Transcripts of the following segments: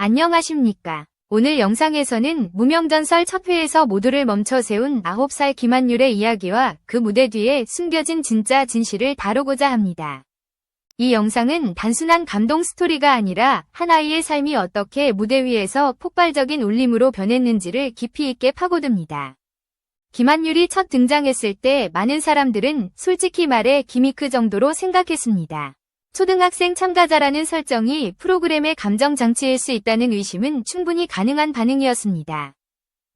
안녕하십니까. 오늘 영상에서는 무명전설 첫 회에서 모두를 멈춰 세운 9살 김한율의 이야기와 그 무대 뒤에 숨겨진 진짜 진실을 다루고자 합니다. 이 영상은 단순한 감동 스토리가 아니라 한 아이의 삶이 어떻게 무대 위에서 폭발적인 울림으로 변했는지를 깊이 있게 파고듭니다. 김한율이 첫 등장했을 때 많은 사람들은 솔직히 말해 기미크 정도로 생각했습니다. 초등학생 참가자라는 설정이 프로그램의 감정 장치일 수 있다는 의심은 충분히 가능한 반응이었습니다.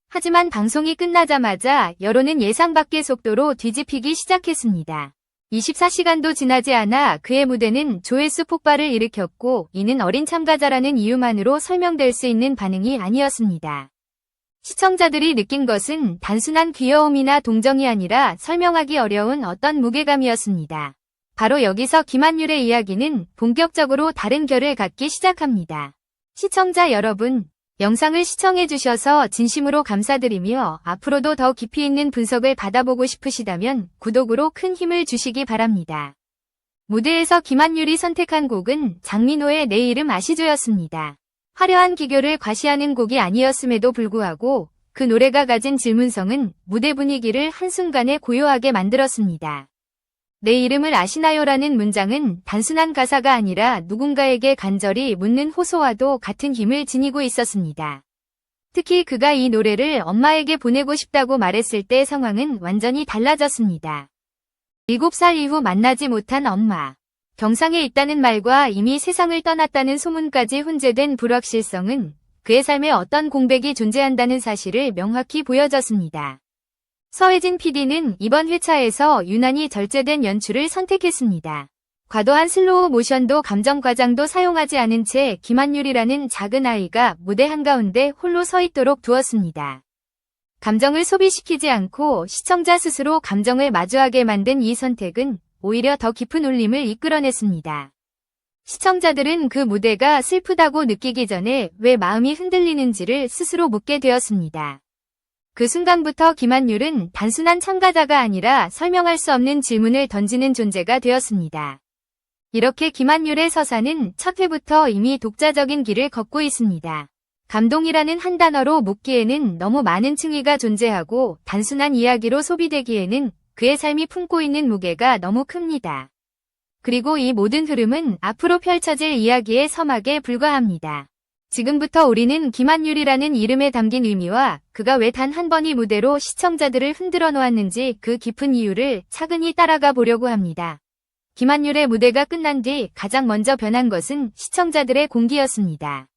하지만 방송이 끝나자마자 여론은 예상 밖의 속도로 뒤집히기 시작했습니다. 24시간도 지나지 않아 그의 무대는 조회수 폭발을 일으켰고, 이는 어린 참가자라는 이유만으로 설명될 수 있는 반응이 아니었습니다. 시청자들이 느낀 것은 단순한 귀여움이나 동정이 아니라 설명하기 어려운 어떤 무게감이었습니다. 바로 여기서 김한율의 이야기는 본격적으로 다른 결을 갖기 시작합니다. 시청자 여러분, 영상을 시청해주셔서 진심으로 감사드리며 앞으로도 더 깊이 있는 분석을 받아보고 싶으시다면 구독으로 큰 힘을 주시기 바랍니다. 무대에서 김한율이 선택한 곡은 장민호의 내 이름 아시죠였습니다. 화려한 기교를 과시하는 곡이 아니었음에도 불구하고 그 노래가 가진 질문성은 무대 분위기를 한순간에 고요하게 만들었습니다. 내 이름을 아시나요라는 문장은 단순한 가사가 아니라 누군가에게 간절히 묻는 호소와도 같은 힘을 지니고 있었습니다. 특히 그가 이 노래를 엄마에게 보내고 싶다고 말했을 때 상황은 완전히 달라졌습니다. 7살 이후 만나지 못한 엄마, 경상에 있다는 말과 이미 세상을 떠났다는 소문까지 혼재된 불확실성은 그의 삶에 어떤 공백이 존재한다는 사실을 명확히 보여줬습니다. 서혜진 PD는 이번 회차에서 유난히 절제된 연출을 선택했습니다. 과도한 슬로우 모션도 감정 과장도 사용하지 않은 채 김한율이라는 작은 아이가 무대 한가운데 홀로 서 있도록 두었습니다. 감정을 소비시키지 않고 시청자 스스로 감정을 마주하게 만든 이 선택은 오히려 더 깊은 울림을 이끌어냈습니다. 시청자들은 그 무대가 슬프다고 느끼기 전에 왜 마음이 흔들리는지를 스스로 묻게 되었습니다. 그 순간부터 김한율은 단순한 참가자가 아니라 설명할 수 없는 질문을 던지는 존재가 되었습니다. 이렇게 김한율의 서사는 첫 회부터 이미 독자적인 길을 걷고 있습니다. 감동이라는 한 단어로 묻기에는 너무 많은 층위가 존재하고 단순한 이야기로 소비되기에는 그의 삶이 품고 있는 무게가 너무 큽니다. 그리고 이 모든 흐름은 앞으로 펼쳐질 이야기의 서막에 불과합니다. 지금부터 우리는 김한율이라는 이름에 담긴 의미와 그가 왜 단 한 번이 무대로 시청자들을 흔들어 놓았는지 그 깊은 이유를 차근히 따라가 보려고 합니다. 김한율의 무대가 끝난 뒤 가장 먼저 변한 것은 시청자들의 공기였습니다.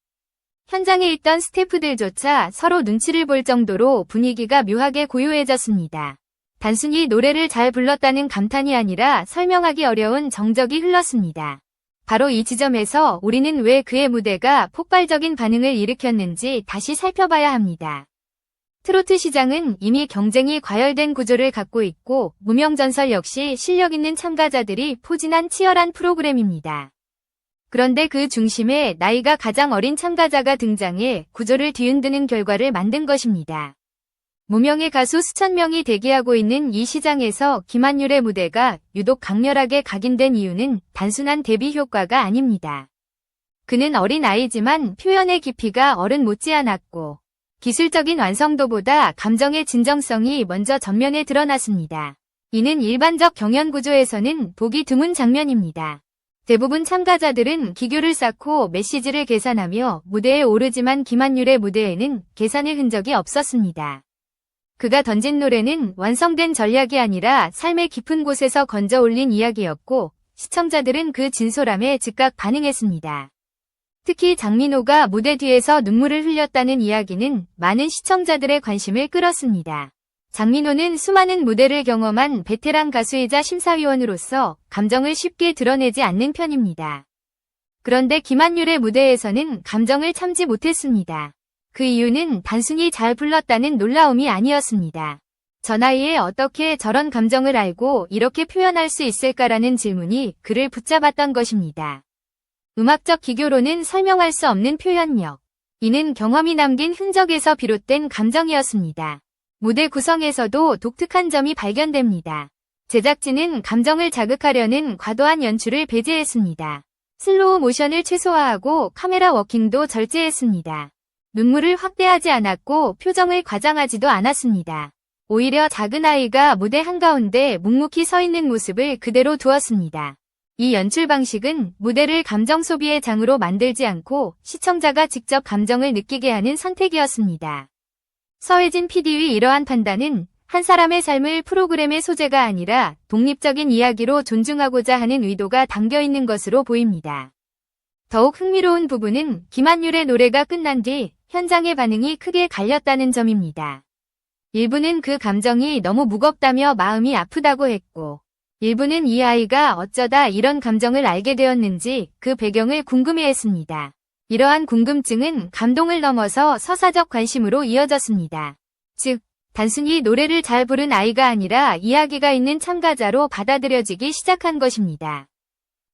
현장에 있던 스태프들조차 서로 눈치를 볼 정도로 분위기가 묘하게 고요해졌습니다. 단순히 노래를 잘 불렀다는 감탄이 아니라 설명하기 어려운 정적이 흘렀습니다. 바로 이 지점에서 우리는 왜 그의 무대가 폭발적인 반응을 일으켰는지 다시 살펴봐야 합니다. 트로트 시장은 이미 경쟁이 과열된 구조를 갖고 있고 무명전설 역시 실력 있는 참가자들이 포진한 치열한 프로그램입니다. 그런데 그 중심에 나이가 가장 어린 참가자가 등장해 구조를 뒤흔드는 결과를 만든 것입니다. 무명의 가수 수천 명이 대기하고 있는 이 시장에서 김한율의 무대가 유독 강렬하게 각인된 이유는 단순한 데뷔 효과가 아닙니다. 그는 어린 아이지만 표현의 깊이가 어른 못지않았고 기술적인 완성도보다 감정의 진정성이 먼저 전면에 드러났습니다. 이는 일반적 경연 구조에서는 보기 드문 장면입니다. 대부분 참가자들은 기교를 쌓고 메시지를 계산하며 무대에 오르지만 김한율의 무대에는 계산의 흔적이 없었습니다. 그가 던진 노래는 완성된 전략이 아니라 삶의 깊은 곳에서 건져 올린 이야기였고 시청자들은 그 진솔함에 즉각 반응했습니다. 특히 장민호가 무대 뒤에서 눈물을 흘렸다는 이야기는 많은 시청자들의 관심을 끌었습니다. 장민호는 수많은 무대를 경험한 베테랑 가수이자 심사위원으로서 감정을 쉽게 드러내지 않는 편입니다. 그런데 김한율의 무대에서는 감정을 참지 못했습니다. 그 이유는 단순히 잘 불렀다는 놀라움이 아니었습니다. 저 나이에 어떻게 저런 감정을 알고 이렇게 표현할 수 있을까라는 질문이 그를 붙잡았던 것입니다. 음악적 기교로는 설명할 수 없는 표현력. 이는 경험이 남긴 흔적에서 비롯된 감정이었습니다. 무대 구성에서도 독특한 점이 발견됩니다. 제작진은 감정을 자극하려는 과도한 연출을 배제했습니다. 슬로우 모션을 최소화하고 카메라 워킹도 절제했습니다. 눈물을 확대하지 않았고 표정을 과장하지도 않았습니다. 오히려 작은 아이가 무대 한가운데 묵묵히 서 있는 모습을 그대로 두었습니다. 이 연출 방식은 무대를 감정 소비의 장으로 만들지 않고 시청자가 직접 감정을 느끼게 하는 선택이었습니다. 서혜진 PD의 이러한 판단은 한 사람의 삶을 프로그램의 소재가 아니라 독립적인 이야기로 존중하고자 하는 의도가 담겨 있는 것으로 보입니다. 더욱 흥미로운 부분은 김한율의 노래가 끝난 뒤 현장의 반응이 크게 갈렸다는 점입니다. 일부는 그 감정이 너무 무겁다며 마음이 아프다고 했고, 일부는 이 아이가 어쩌다 이런 감정을 알게 되었는지 그 배경을 궁금해했습니다. 이러한 궁금증은 감동을 넘어서 서사적 관심으로 이어졌습니다. 즉, 단순히 노래를 잘 부른 아이가 아니라 이야기가 있는 참가자로 받아들여지기 시작한 것입니다.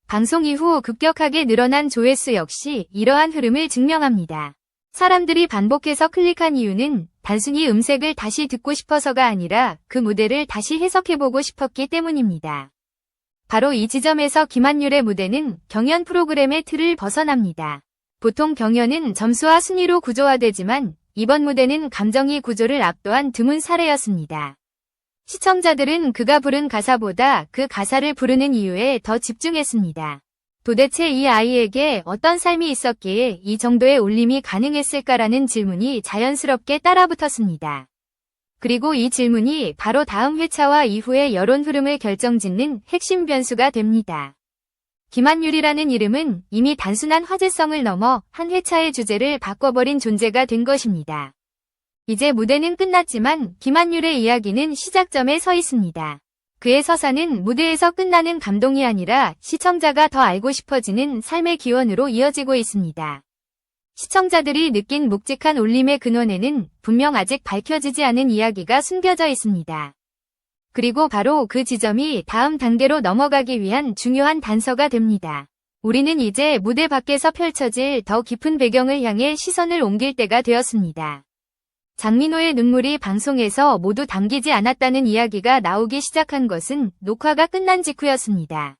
방송 이후 급격하게 늘어난 조회수 역시 이러한 흐름을 증명합니다. 사람들이 반복해서 클릭한 이유는 단순히 음색을 다시 듣고 싶어서가 아니라 그 무대를 다시 해석해보고 싶었기 때문입니다. 바로 이 지점에서 김한율의 무대는 경연 프로그램의 틀을 벗어납니다. 보통 경연은 점수와 순위로 구조화되지만 이번 무대는 감정이 구조를 압도한 드문 사례였습니다. 시청자들은 그가 부른 가사보다 그 가사를 부르는 이유에 더 집중했습니다. 도대체 이 아이에게 어떤 삶이 있었기에 이 정도의 울림이 가능했을까라는 질문이 자연스럽게 따라붙었습니다. 그리고 이 질문이 바로 다음 회차와 이후의 여론 흐름을 결정짓는 핵심 변수가 됩니다. 김한율이라는 이름은 이미 단순한 화제성을 넘어 한 회차의 주제를 바꿔버린 존재가 된 것입니다. 이제 무대는 끝났지만 김한율의 이야기는 시작점에 서 있습니다. 그의 서사는 무대에서 끝나는 감동이 아니라 시청자가 더 알고 싶어지는 삶의 기원으로 이어지고 있습니다. 시청자들이 느낀 묵직한 울림의 근원에는 분명 아직 밝혀지지 않은 이야기가 숨겨져 있습니다. 그리고 바로 그 지점이 다음 단계로 넘어가기 위한 중요한 단서가 됩니다. 우리는 이제 무대 밖에서 펼쳐질 더 깊은 배경을 향해 시선을 옮길 때가 되었습니다. 장민호의 눈물이 방송에서 모두 담기지 않았다는 이야기가 나오기 시작한 것은 녹화가 끝난 직후였습니다.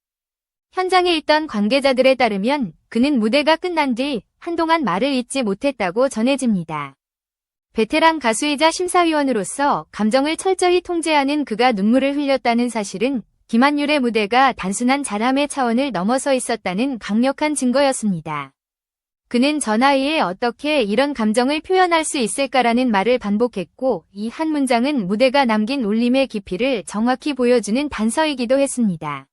현장에 있던 관계자들에 따르면 그는 무대가 끝난 뒤 한동안 말을 잇지 못했다고 전해집니다. 베테랑 가수이자 심사위원으로서 감정을 철저히 통제하는 그가 눈물을 흘렸다는 사실은 김한율의 무대가 단순한 잘함의 차원을 넘어서 있었다는 강력한 증거였습니다. 그는 전 아이에 어떻게 이런 감정을 표현할 수 있을까라는 말을 반복했고 이 한 문장은 무대가 남긴 울림의 깊이를 정확히 보여주는 단서이기도 했습니다.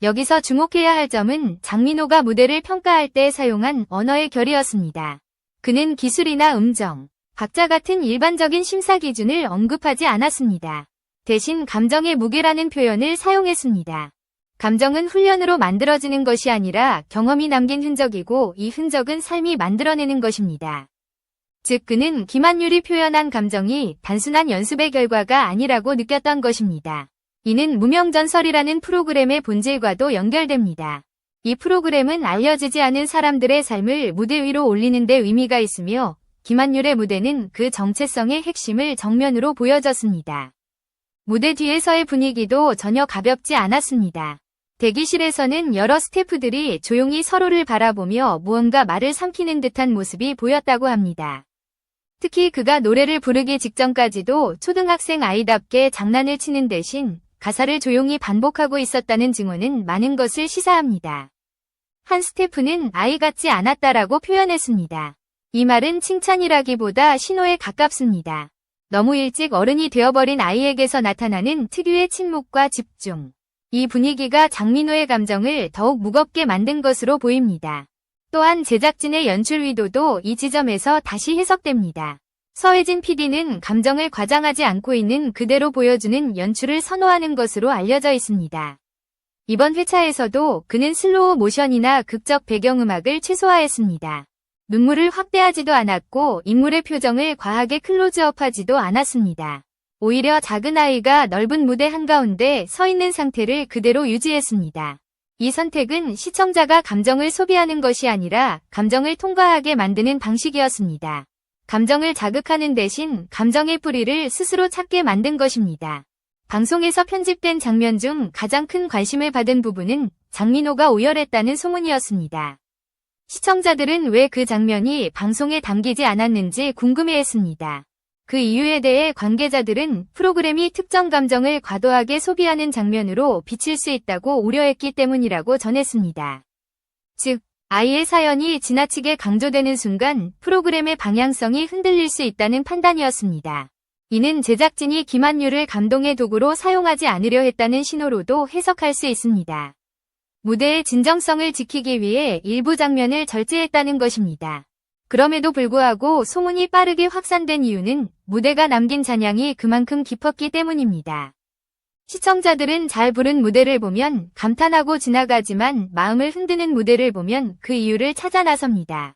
여기서 주목해야 할 점은 장민호가 무대를 평가할 때 사용한 언어의 결이었습니다. 그는 기술이나 음정, 박자 같은 일반적인 심사 기준을 언급하지 않았습니다. 대신 감정의 무게라는 표현을 사용했습니다. 감정은 훈련으로 만들어지는 것이 아니라 경험이 남긴 흔적이고 이 흔적은 삶이 만들어내는 것입니다. 즉 그는 김한율이 표현한 감정이 단순한 연습의 결과가 아니라고 느꼈던 것입니다. 이는 무명전설이라는 프로그램의 본질과도 연결됩니다. 이 프로그램은 알려지지 않은 사람들의 삶을 무대 위로 올리는 데 의미가 있으며 김한율의 무대는 그 정체성의 핵심을 정면으로 보여줬습니다. 무대 뒤에서의 분위기도 전혀 가볍지 않았습니다. 대기실에서는 여러 스태프들이 조용히 서로를 바라보며 무언가 말을 삼키는 듯한 모습이 보였다고 합니다. 특히 그가 노래를 부르기 직전까지도 초등학생 아이답게 장난을 치는 대신 가사를 조용히 반복하고 있었다는 증언은 많은 것을 시사합니다. 한 스태프는 아이 같지 않았다라고 표현했습니다. 이 말은 칭찬이라기보다 신호에 가깝습니다. 너무 일찍 어른이 되어버린 아이에게서 나타나는 특유의 침묵과 집중. 이 분위기가 장민호의 감정을 더욱 무겁게 만든 것으로 보입니다. 또한 제작진의 연출 의도도 이 지점에서 다시 해석됩니다. 서혜진 PD는 감정을 과장하지 않고 있는 그대로 보여주는 연출을 선호하는 것으로 알려져 있습니다. 이번 회차에서도 그는 슬로우 모션이나 극적 배경음악을 최소화했습니다. 눈물을 확대하지도 않았고 인물의 표정을 과하게 클로즈업하지도 않았습니다. 오히려 작은 아이가 넓은 무대 한가운데 서 있는 상태를 그대로 유지했습니다. 이 선택은 시청자가 감정을 소비하는 것이 아니라 감정을 통과하게 만드는 방식이었습니다. 감정을 자극하는 대신 감정의 뿌리를 스스로 찾게 만든 것입니다. 방송에서 편집된 장면 중 가장 큰 관심을 받은 부분은 장민호가 오열했다는 소문이었습니다. 시청자들은 왜 그 장면이 방송에 담기지 않았는지 궁금해했습니다. 그 이유에 대해 관계자들은 프로그램이 특정 감정을 과도하게 소비하는 장면으로 비칠 수 있다고 우려했기 때문이라고 전했습니다. 즉, 아이의 사연이 지나치게 강조되는 순간 프로그램의 방향성이 흔들릴 수 있다는 판단이었습니다. 이는 제작진이 김한율을 감동의 도구로 사용하지 않으려 했다는 신호로도 해석할 수 있습니다. 무대의 진정성을 지키기 위해 일부 장면을 절제했다는 것입니다. 그럼에도 불구하고 소문이 빠르게 확산된 이유는 무대가 남긴 잔향이 그만큼 깊었기 때문입니다. 시청자들은 잘 부른 무대를 보면 감탄하고 지나가지만 마음을 흔드는 무대를 보면 그 이유를 찾아 나섭니다.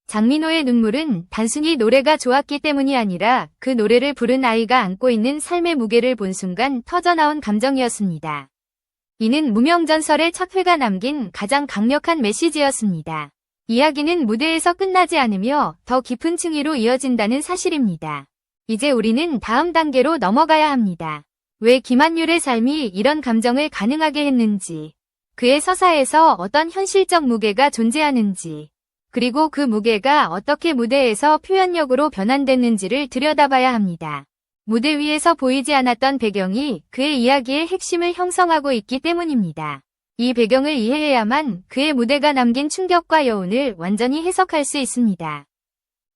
장민호의 눈물은 단순히 노래가 좋았기 때문이 아니라 그 노래를 부른 아이가 안고 있는 삶의 무게를 본 순간 터져나온 감정이었습니다. 이는 무명전설의 첫 회가 남긴 가장 강력한 메시지였습니다. 이야기는 무대에서 끝나지 않으며 더 깊은 층위로 이어진다는 사실입니다. 이제 우리는 다음 단계로 넘어가야 합니다. 왜 김한율의 삶이 이런 감정을 가능하게 했는지, 그의 서사에서 어떤 현실적 무게가 존재하는지, 그리고 그 무게가 어떻게 무대에서 표현력으로 변환됐는지를 들여다봐야 합니다. 무대 위에서 보이지 않았던 배경이 그의 이야기의 핵심을 형성하고 있기 때문입니다. 이 배경을 이해해야만 그의 무대가 남긴 충격과 여운을 완전히 해석할 수 있습니다.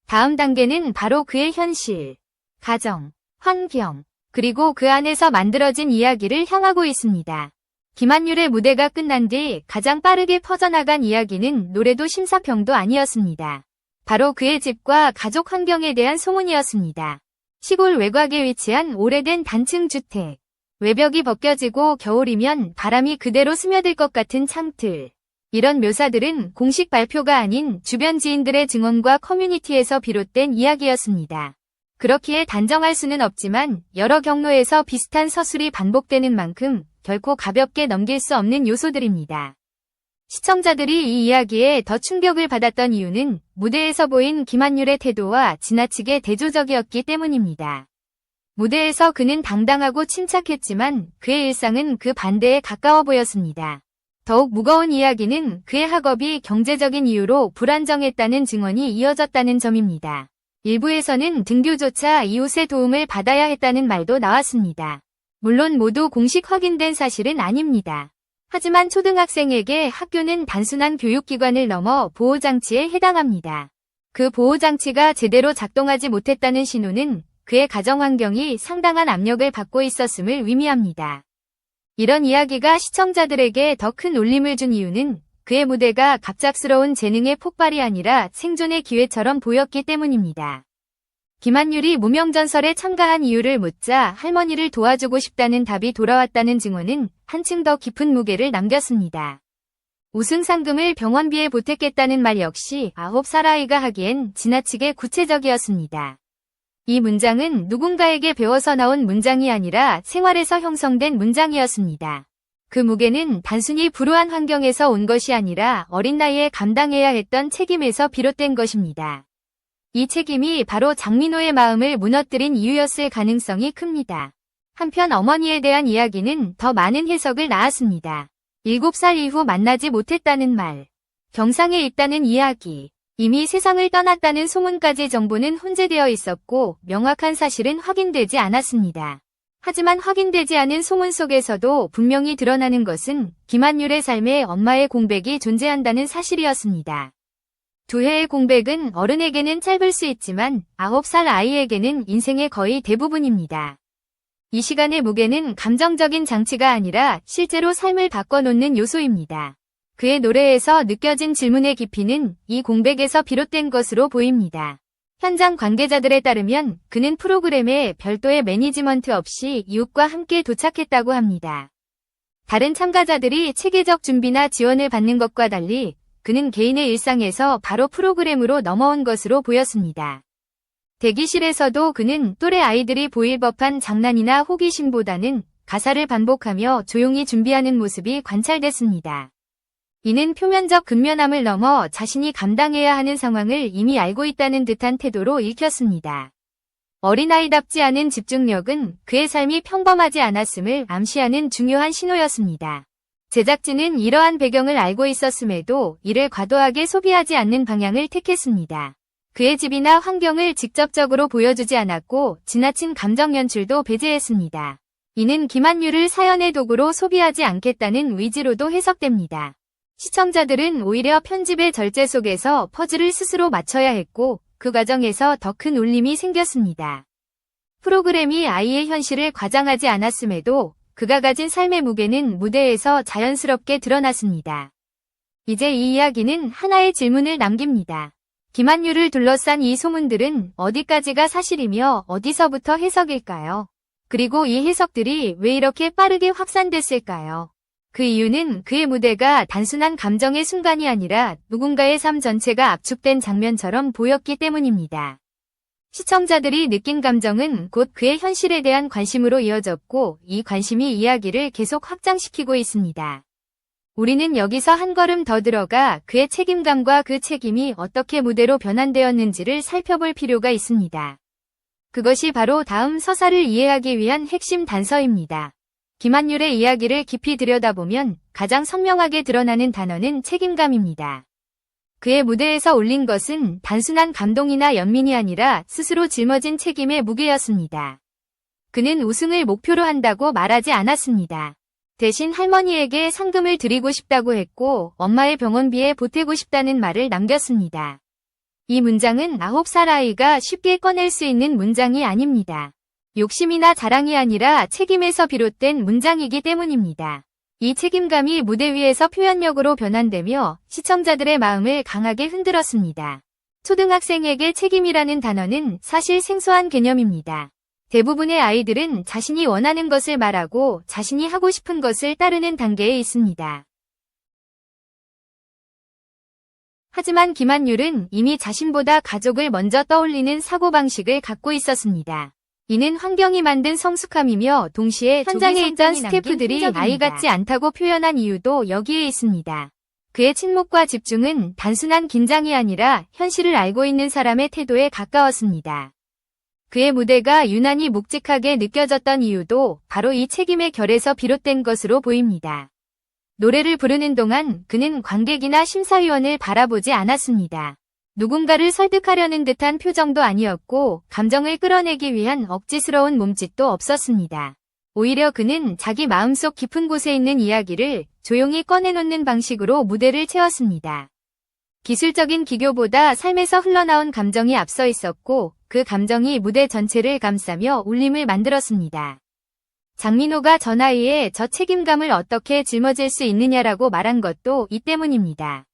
다음 단계는 바로 그의 현실, 가정, 환경, 그리고 그 안에서 만들어진 이야기를 향하고 있습니다. 김한율의 무대가 끝난 뒤 가장 빠르게 퍼져나간 이야기는 노래도 심사평도 아니었습니다. 바로 그의 집과 가족 환경에 대한 소문이었습니다. 시골 외곽에 위치한 오래된 단층 주택. 외벽이 벗겨지고 겨울이면 바람이 그대로 스며들 것 같은 창틀. 이런 묘사들은 공식 발표가 아닌 주변 지인들의 증언과 커뮤니티에서 비롯된 이야기였습니다. 그렇기에 단정할 수는 없지만 여러 경로에서 비슷한 서술이 반복되는 만큼 결코 가볍게 넘길 수 없는 요소들입니다. 시청자들이 이 이야기에 더 충격을 받았던 이유는 무대에서 보인 김한율의 태도와 지나치게 대조적이었기 때문입니다. 무대에서 그는 당당하고 침착했지만 그의 일상은 그 반대에 가까워 보였습니다. 더욱 무거운 이야기는 그의 학업이 경제적인 이유로 불안정했다는 증언이 이어졌다는 점입니다. 일부에서는 등교조차 이웃의 도움을 받아야 했다는 말도 나왔습니다. 물론 모두 공식 확인된 사실은 아닙니다. 하지만 초등학생에게 학교는 단순한 교육기관을 넘어 보호장치에 해당합니다. 그 보호장치가 제대로 작동하지 못했다는 신호는 그의 가정 환경이 상당한 압력을 받고 있었음을 의미합니다. 이런 이야기가 시청자들에게 더 큰 울림을 준 이유는 그의 무대가 갑작스러운 재능의 폭발이 아니라 생존의 기회처럼 보였기 때문입니다. 김한율이 무명전설에 참가한 이유를 묻자 할머니를 도와주고 싶다는 답이 돌아왔다는 증언은 한층 더 깊은 무게를 남겼습니다. 우승 상금을 병원비에 보탰겠다는 말 역시 9살 아이가 하기엔 지나치게 구체적이었습니다. 이 문장은 누군가에게 배워서 나온 문장이 아니라 생활에서 형성된 문장이었습니다. 그 무게는 단순히 불우한 환경에서 온 것이 아니라 어린 나이에 감당해야 했던 책임에서 비롯된 것입니다. 이 책임이 바로 장민호의 마음을 무너뜨린 이유였을 가능성이 큽니다. 한편 어머니에 대한 이야기는 더 많은 해석을 낳았습니다. 7살 이후 만나지 못했다는 말, 경상에 있다는 이야기, 이미 세상을 떠났다는 소문까지 정보는 혼재되어 있었고 명확한 사실은 확인되지 않았습니다. 하지만 확인되지 않은 소문 속에서도 분명히 드러나는 것은 김한율의 삶에 엄마의 공백이 존재한다는 사실이었습니다. 두 해의 공백은 어른에게는 짧을 수 있지만 9살 아이에게는 인생의 거의 대부분입니다. 이 시간의 무게는 감정적인 장치가 아니라 실제로 삶을 바꿔놓는 요소입니다. 그의 노래에서 느껴진 질문의 깊이는 이 공백에서 비롯된 것으로 보입니다. 현장 관계자들에 따르면 그는 프로그램에 별도의 매니지먼트 없이 이웃과 함께 도착했다고 합니다. 다른 참가자들이 체계적 준비나 지원을 받는 것과 달리 그는 개인의 일상에서 바로 프로그램으로 넘어온 것으로 보였습니다. 대기실에서도 그는 또래 아이들이 보일 법한 장난이나 호기심보다는 가사를 반복하며 조용히 준비하는 모습이 관찰됐습니다. 이는 표면적 근면함을 넘어 자신이 감당해야 하는 상황을 이미 알고 있다는 듯한 태도로 읽혔습니다. 어린아이답지 않은 집중력은 그의 삶이 평범하지 않았음을 암시하는 중요한 신호였습니다. 제작진은 이러한 배경을 알고 있었음에도 이를 과도하게 소비하지 않는 방향을 택했습니다. 그의 집이나 환경을 직접적으로 보여주지 않았고 지나친 감정 연출도 배제했습니다. 이는 김한율을 사연의 도구로 소비하지 않겠다는 의지로도 해석됩니다. 시청자들은 오히려 편집의 절제 속에서 퍼즐을 스스로 맞춰야 했고 그 과정에서 더 큰 울림이 생겼습니다. 프로그램이 아이의 현실을 과장하지 않았음에도 그가 가진 삶의 무게는 무대에서 자연스럽게 드러났습니다. 이제 이 이야기는 하나의 질문을 남깁니다. 김한율을 둘러싼 이 소문들은 어디까지가 사실이며 어디서부터 해석일까요? 그리고 이 해석들이 왜 이렇게 빠르게 확산됐을까요? 그 이유는 그의 무대가 단순한 감정의 순간이 아니라 누군가의 삶 전체가 압축된 장면처럼 보였기 때문입니다. 시청자들이 느낀 감정은 곧 그의 현실에 대한 관심으로 이어졌고 이 관심이 이야기를 계속 확장시키고 있습니다. 우리는 여기서 한 걸음 더 들어가 그의 책임감과 그 책임이 어떻게 무대로 변환되었는지를 살펴볼 필요가 있습니다. 그것이 바로 다음 서사를 이해하기 위한 핵심 단서입니다. 김한율의 이야기를 깊이 들여다보면 가장 선명하게 드러나는 단어는 책임감입니다. 그의 무대에서 올린 것은 단순한 감동이나 연민이 아니라 스스로 짊어진 책임의 무게였습니다. 그는 우승을 목표로 한다고 말하지 않았습니다. 대신 할머니에게 상금을 드리고 싶다고 했고 엄마의 병원비에 보태고 싶다는 말을 남겼습니다. 이 문장은 9살 아이가 쉽게 꺼낼 수 있는 문장이 아닙니다. 욕심이나 자랑이 아니라 책임에서 비롯된 문장이기 때문입니다. 이 책임감이 무대 위에서 표현력으로 변환되며 시청자들의 마음을 강하게 흔들었습니다. 초등학생에게 책임이라는 단어는 사실 생소한 개념입니다. 대부분의 아이들은 자신이 원하는 것을 말하고 자신이 하고 싶은 것을 따르는 단계에 있습니다. 하지만 김한율은 이미 자신보다 가족을 먼저 떠올리는 사고방식을 갖고 있었습니다. 이는 환경이 만든 성숙함이며 동시에 현장에 있던 스태프들이 아이 같지 않다고 표현한 이유도 여기에 있습니다. 그의 침묵과 집중은 단순한 긴장이 아니라 현실을 알고 있는 사람의 태도에 가까웠습니다. 그의 무대가 유난히 묵직하게 느껴졌던 이유도 바로 이 책임의 결에서 비롯된 것으로 보입니다. 노래를 부르는 동안 그는 관객이나 심사위원을 바라보지 않았습니다. 누군가를 설득하려는 듯한 표정도 아니었고 감정을 끌어내기 위한 억지스러운 몸짓도 없었습니다. 오히려 그는 자기 마음속 깊은 곳에 있는 이야기를 조용히 꺼내놓는 방식으로 무대를 채웠습니다. 기술적인 기교보다 삶에서 흘러나온 감정이 앞서 있었고 그 감정이 무대 전체를 감싸며 울림을 만들었습니다. 장민호가 저 나이에 저 책임감을 어떻게 짊어질 수 있느냐라고 말한 것도 이 때문입니다.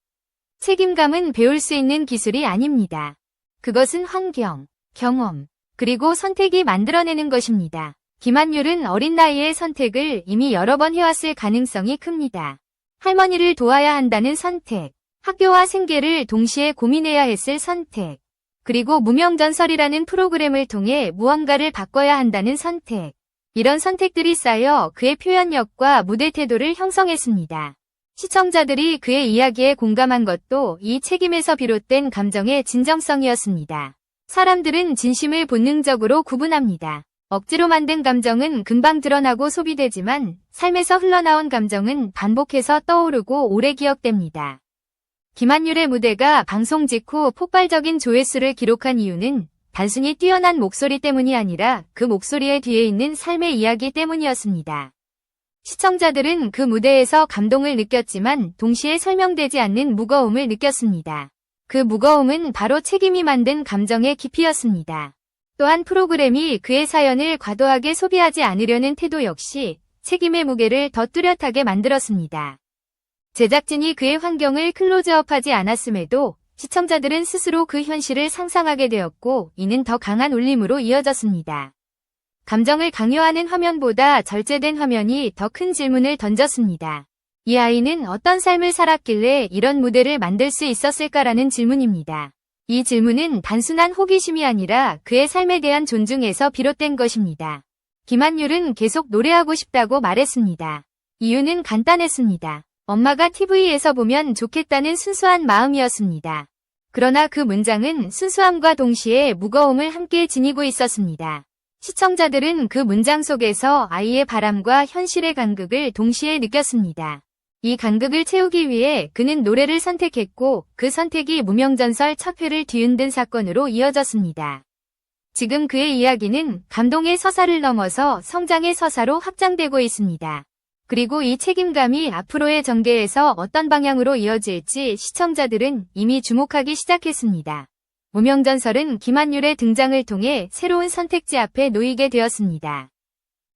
책임감은 배울 수 있는 기술이 아닙니다. 그것은 환경, 경험, 그리고 선택이 만들어내는 것입니다. 김한율은 어린 나이의 선택을 이미 여러 번 해왔을 가능성이 큽니다. 할머니를 도와야 한다는 선택, 학교와 생계를 동시에 고민해야 했을 선택, 그리고 무명전설이라는 프로그램을 통해 무언가를 바꿔야 한다는 선택. 이런 선택들이 쌓여 그의 표현력과 무대 태도를 형성했습니다. 시청자들이 그의 이야기에 공감한 것도 이 책임에서 비롯된 감정의 진정성이었습니다. 사람들은 진심을 본능적으로 구분합니다. 억지로 만든 감정은 금방 드러나고 소비되지만 삶에서 흘러나온 감정은 반복해서 떠오르고 오래 기억됩니다. 김한율의 무대가 방송 직후 폭발적인 조회수를 기록한 이유는 단순히 뛰어난 목소리 때문이 아니라 그 목소리의 뒤에 있는 삶의 이야기 때문이었습니다. 시청자들은 그 무대에서 감동을 느꼈지만 동시에 설명되지 않는 무거움을 느꼈습니다. 그 무거움은 바로 책임이 만든 감정의 깊이였습니다. 또한 프로그램이 그의 사연을 과도하게 소비하지 않으려는 태도 역시 책임의 무게를 더 뚜렷하게 만들었습니다. 제작진이 그의 환경을 클로즈업하지 않았음에도 시청자들은 스스로 그 현실을 상상하게 되었고 이는 더 강한 울림으로 이어졌습니다. 감정을 강요하는 화면보다 절제된 화면이 더 큰 질문을 던졌습니다. 이 아이는 어떤 삶을 살았길래 이런 무대를 만들 수 있었을까라는 질문입니다. 이 질문은 단순한 호기심이 아니라 그의 삶에 대한 존중에서 비롯된 것입니다. 김한율은 계속 노래하고 싶다고 말했습니다. 이유는 간단했습니다. 엄마가 TV에서 보면 좋겠다는 순수한 마음이었습니다. 그러나 그 문장은 순수함과 동시에 무거움을 함께 지니고 있었습니다. 시청자들은 그 문장 속에서 아이의 바람과 현실의 간극을 동시에 느꼈습니다. 이 간극을 채우기 위해 그는 노래를 선택했고 그 선택이 무명전설 첫 회를 뒤흔든 사건으로 이어졌습니다. 지금 그의 이야기는 감동의 서사를 넘어서 성장의 서사로 확장되고 있습니다. 그리고 이 책임감이 앞으로의 전개에서 어떤 방향으로 이어질지 시청자들은 이미 주목하기 시작했습니다. 무명전설은 김한율의 등장을 통해 새로운 선택지 앞에 놓이게 되었습니다.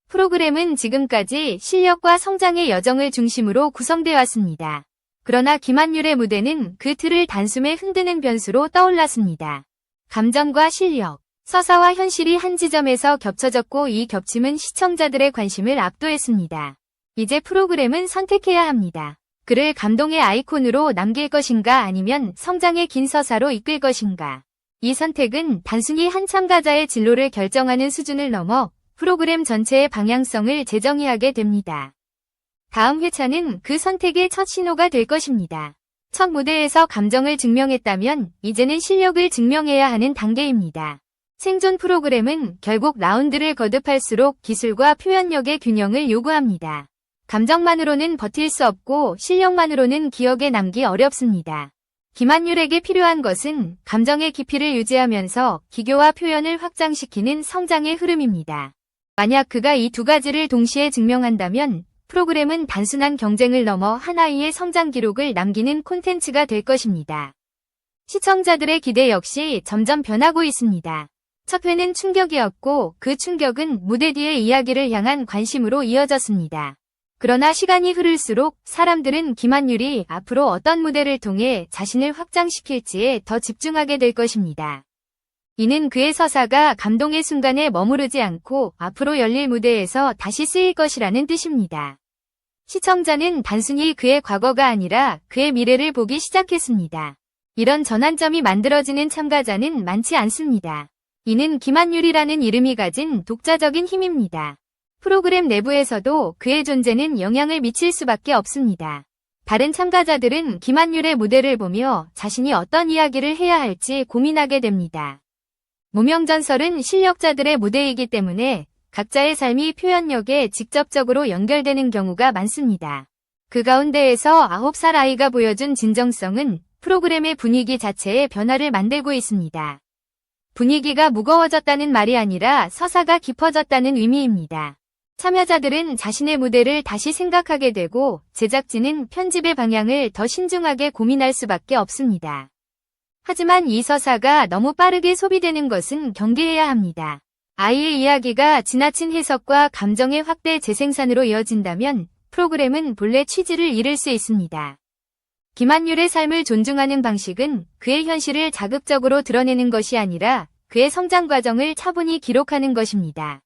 프로그램은 지금까지 실력과 성장의 여정을 중심으로 구성되어 왔습니다. 그러나 김한율의 무대는 그 틀을 단숨에 흔드는 변수로 떠올랐습니다. 감정과 실력, 서사와 현실이 한 지점에서 겹쳐졌고 이 겹침은 시청자들의 관심을 압도했습니다. 이제 프로그램은 선택해야 합니다. 그를 감동의 아이콘으로 남길 것인가 아니면 성장의 긴 서사로 이끌 것인가. 이 선택은 단순히 한 참가자의 진로를 결정하는 수준을 넘어 프로그램 전체의 방향성을 재정의하게 됩니다. 다음 회차는 그 선택의 첫 신호가 될 것입니다. 첫 무대에서 감정을 증명했다면 이제는 실력을 증명해야 하는 단계입니다. 생존 프로그램은 결국 라운드를 거듭할수록 기술과 표현력의 균형을 요구합니다. 감정만으로는 버틸 수 없고 실력만으로는 기억에 남기 어렵습니다. 김한율에게 필요한 것은 감정의 깊이를 유지하면서 기교와 표현을 확장시키는 성장의 흐름입니다. 만약 그가 이 두 가지를 동시에 증명한다면 프로그램은 단순한 경쟁을 넘어 하나의 성장 기록을 남기는 콘텐츠가 될 것입니다. 시청자들의 기대 역시 점점 변하고 있습니다. 첫 회는 충격이었고 그 충격은 무대 뒤의 이야기를 향한 관심으로 이어졌습니다. 그러나 시간이 흐를수록 사람들은 김한율이 앞으로 어떤 무대를 통해 자신을 확장시킬지에 더 집중하게 될 것입니다. 이는 그의 서사가 감동의 순간에 머무르지 않고 앞으로 열릴 무대에서 다시 쓰일 것이라는 뜻입니다. 시청자는 단순히 그의 과거가 아니라 그의 미래를 보기 시작했습니다. 이런 전환점이 만들어지는 참가자는 많지 않습니다. 이는 김한율이라는 이름이 가진 독자적인 힘입니다. 프로그램 내부에서도 그의 존재는 영향을 미칠 수밖에 없습니다. 다른 참가자들은 김한율의 무대를 보며 자신이 어떤 이야기를 해야 할지 고민하게 됩니다. 무명전설은 실력자들의 무대이기 때문에 각자의 삶이 표현력에 직접적으로 연결되는 경우가 많습니다. 그 가운데에서 9살 아이가 보여준 진정성은 프로그램의 분위기 자체에 변화를 만들고 있습니다. 분위기가 무거워졌다는 말이 아니라 서사가 깊어졌다는 의미입니다. 참여자들은 자신의 무대를 다시 생각하게 되고 제작진은 편집의 방향을 더 신중하게 고민할 수밖에 없습니다. 하지만 이 서사가 너무 빠르게 소비되는 것은 경계해야 합니다. 아이의 이야기가 지나친 해석과 감정의 확대 재생산으로 이어진다면 프로그램은 본래 취지를 잃을 수 있습니다. 김한율의 삶을 존중하는 방식은 그의 현실을 자극적으로 드러내는 것이 아니라 그의 성장 과정을 차분히 기록하는 것입니다.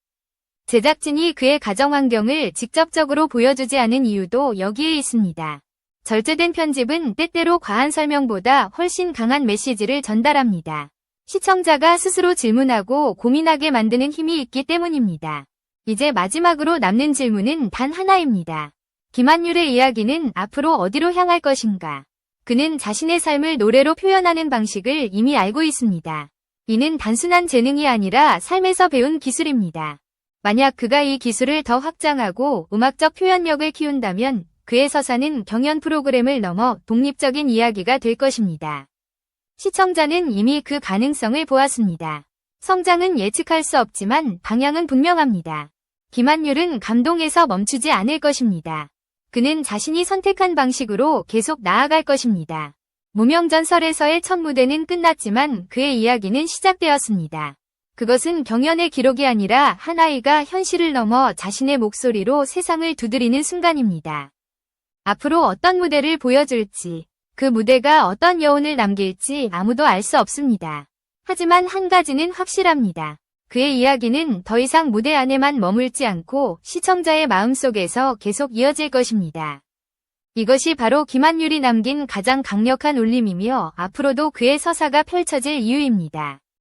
제작진이 그의 가정 환경을 직접적으로 보여주지 않은 이유도 여기에 있습니다. 절제된 편집은 때때로 과한 설명보다 훨씬 강한 메시지를 전달합니다. 시청자가 스스로 질문하고 고민하게 만드는 힘이 있기 때문입니다. 이제 마지막으로 남는 질문은 단 하나입니다. 김한율의 이야기는 앞으로 어디로 향할 것인가? 그는 자신의 삶을 노래로 표현하는 방식을 이미 알고 있습니다. 이는 단순한 재능이 아니라 삶에서 배운 기술입니다. 만약 그가 이 기술을 더 확장하고 음악적 표현력을 키운다면 그의 서사는 경연 프로그램을 넘어 독립적인 이야기가 될 것입니다. 시청자는 이미 그 가능성을 보았습니다. 성장은 예측할 수 없지만 방향은 분명합니다. 김한율은 감동에서 멈추지 않을 것입니다. 그는 자신이 선택한 방식으로 계속 나아갈 것입니다. 무명전설에서의 첫 무대는 끝났지만 그의 이야기는 시작되었습니다. 그것은 경연의 기록이 아니라 한 아이가 현실을 넘어 자신의 목소리로 세상을 두드리는 순간입니다. 앞으로 어떤 무대를 보여줄지, 그 무대가 어떤 여운을 남길지 아무도 알 수 없습니다. 하지만 한 가지는 확실합니다. 그의 이야기는 더 이상 무대 안에만 머물지 않고 시청자의 마음속에서 계속 이어질 것입니다. 이것이 바로 김한율이 남긴 가장 강력한 울림이며 앞으로도 그의 서사가 펼쳐질 이유입니다.